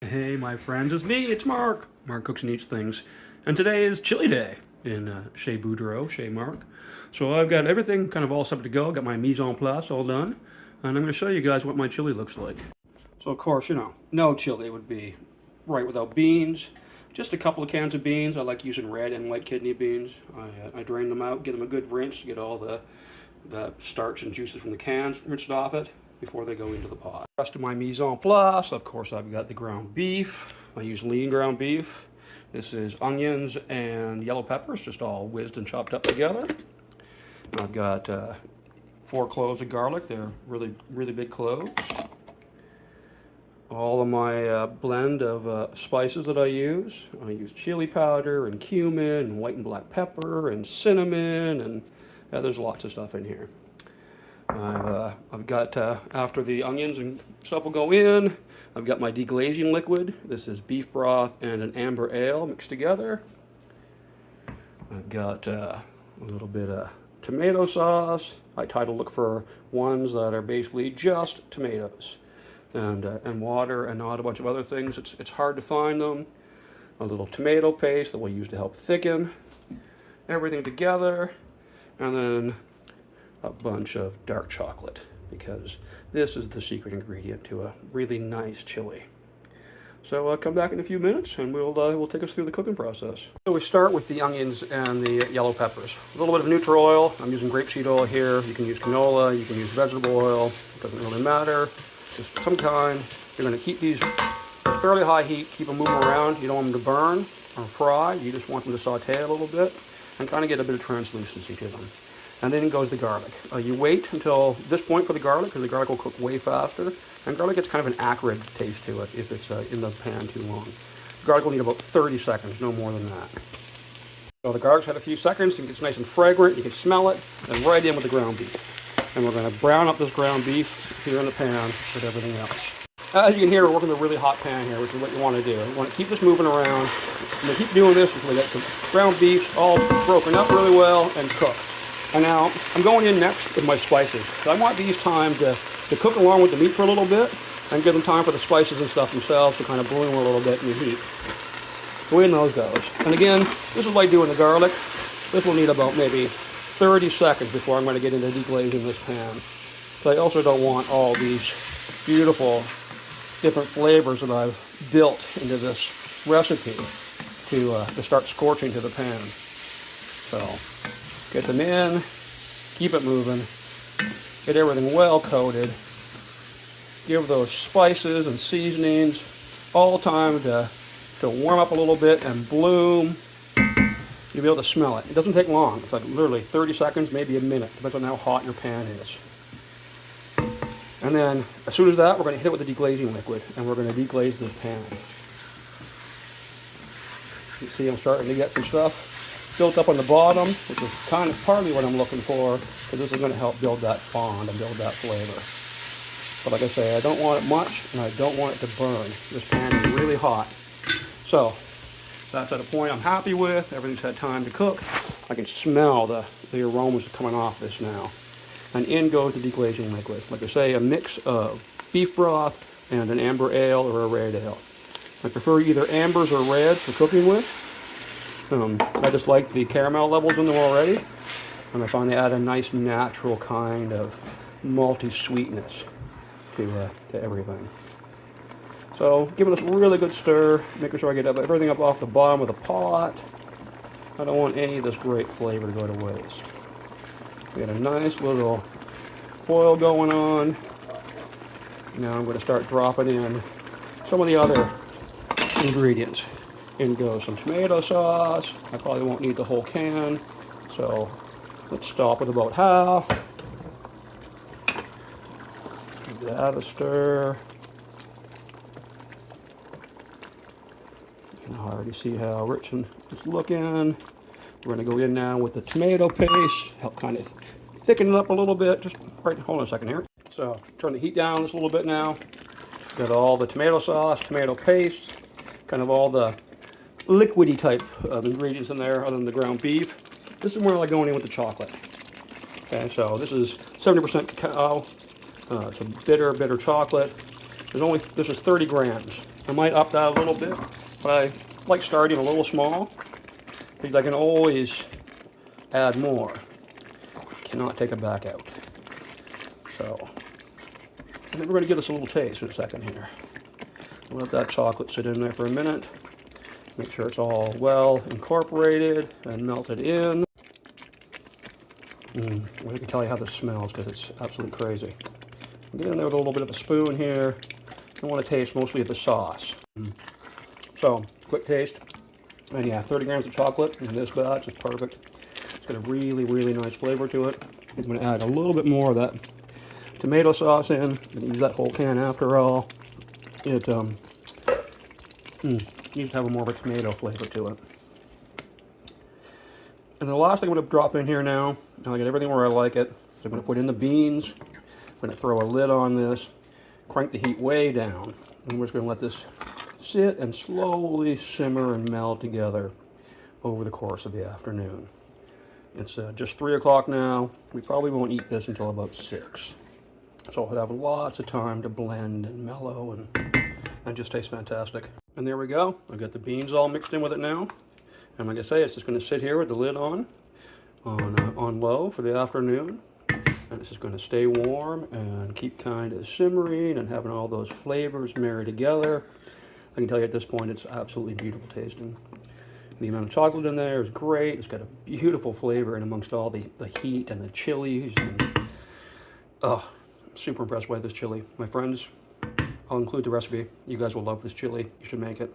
Hey, my friends, it's me, it's Mark. Mark Cooks and Eats Things. And today is chili day in Chez Boudreaux, Chez Marc. So I've got everything kind of all set to go. Got my mise en place all done. And I'm going to show you guys what my chili looks like. So, of course, no chili would be right without beans. Just a couple of cans of beans. I like using red and white kidney beans. I drain them out, get them a good rinse, get all the starch and juices from the cans rinsed off it before they go into the pot. The rest of my mise en place, of course, I've got the ground beef. I use lean ground beef. This is onions and yellow peppers, just all whizzed and chopped up together. I've got 4 cloves of garlic. They're really, really big cloves. All of my blend of spices that I use chili powder and cumin and white and black pepper and cinnamon, and there's lots of stuff in here. I've got, after the onions and stuff will go in, I've got my deglazing liquid. This is beef broth and an amber ale mixed together. I've got a little bit of tomato sauce. I try to look for ones that are basically just tomatoes and water and not a bunch of other things. It's hard to find them. A little tomato paste that we'll use to help thicken everything together. And then a bunch of dark chocolate, because this is the secret ingredient to a really nice chili. So come back in a few minutes and we'll take us through the cooking process. So we start with the onions and the yellow peppers. A little bit of neutral oil. I'm using grapeseed oil here. You can use canola, you can use vegetable oil. It doesn't really matter. Just some kind. You're going to keep these fairly high heat, keep them moving around. You don't want them to burn or fry. You just want them to saute a little bit and kind of get a bit of translucency to them. And then goes the garlic. You wait until this point for the garlic, because the garlic will cook way faster. And garlic gets kind of an acrid taste to it if it's in the pan too long. Garlic will need about 30 seconds, no more than that. So the garlic's had a few seconds, and it gets nice and fragrant. You can smell it, and right in with the ground beef. And we're going to brown up this ground beef here in the pan with everything else. As you can hear, we're working with a really hot pan here, which is what you want to do. You want to keep this moving around. And keep doing this until we get the ground beef all broken up really well and cooked. And now, I'm going in next with my spices. So I want these time to cook along with the meat for a little bit and give them time for the spices and stuff themselves to kind of bloom a little bit in the heat. So in those goes. And again, this is like doing the garlic. This will need about maybe 30 seconds before I'm going to get into deglazing this pan. So I also don't want all these beautiful different flavors that I've built into this recipe to start scorching to the pan. So get them in, keep it moving, get everything well coated, give those spices and seasonings all time to warm up a little bit and bloom. You'll be able to smell it. It doesn't take long. It's like literally 30 seconds, maybe a minute. Depends on how hot your pan is. And then, as soon as that, we're going to hit it with the deglazing liquid, and we're going to deglaze this pan. You see I'm starting to get some stuff built up on the bottom, which is kind of partly what I'm looking for, because this is going to help build that bond and build that flavor. But like I say, I don't want it much, and I don't want it to burn. This pan is really hot. So, that's at a point I'm happy with. Everything's had time to cook. I can smell the aromas coming off this now. And in goes the deglazing liquid. Like I say, a mix of beef broth and an amber ale or a red ale. I prefer either ambers or reds for cooking with. I just like the caramel levels in them already, and I find they add a nice natural kind of malty sweetness to everything. So giving this a really good stir, making sure I get everything up off the bottom of the pot. I don't want any of this great flavor to go to waste. We got a nice little foil going on. Now I'm going to start dropping in some of the other ingredients. In goes some tomato sauce. I probably won't need the whole can, so let's stop with about half. Give that a stir. You can already see how rich it's looking. We're going to go in now with the tomato paste, help kind of thicken it up a little bit. Just right, hold on a second here. So turn the heat down just a little bit now. Got all the tomato sauce, tomato paste, kind of all the liquidy type of ingredients in there other than the ground beef. This is more like going in with the chocolate. Okay, so this is 70% cacao. It's a bitter chocolate. This is 30 grams I might up that a little bit, but I like starting a little small because I can always add more. Cannot take it back out. So, and then we're going to give this a little taste in a second here. Let that chocolate sit in there for a minute. Make sure it's all well incorporated and melted in. I can tell you how this smells because it's absolutely crazy. Get in there with a little bit of a spoon here. I want to taste mostly of the sauce. So, quick taste. And yeah, 30 grams of chocolate in this batch is perfect. It's got a really, really nice flavor to it. I'm going to add a little bit more of that tomato sauce in. I'm going to use that whole can after all. It needs to have more of a tomato flavor to it. And the last thing I'm going to drop in here now, I get everything where I like it. So I'm going to put in the beans. I'm going to throw a lid on this, crank the heat way down, and we're just going to let this sit and slowly simmer and meld together over the course of the afternoon. It's just 3 o'clock now. We probably won't eat this until about 6. So I'll have lots of time to blend and mellow, and just tastes fantastic. And there we go. I've got the beans all mixed in with it now. And like I say, it's just going to sit here with the lid on low for the afternoon. And it's just going to stay warm and keep kind of simmering and having all those flavors marry together. I can tell you at this point, it's absolutely beautiful tasting. The amount of chocolate in there is great. It's got a beautiful flavor in amongst all the heat and the chilies. And, oh, I'm super impressed by this chili. My friends, I'll include the recipe. You guys will love this chili. You should make it.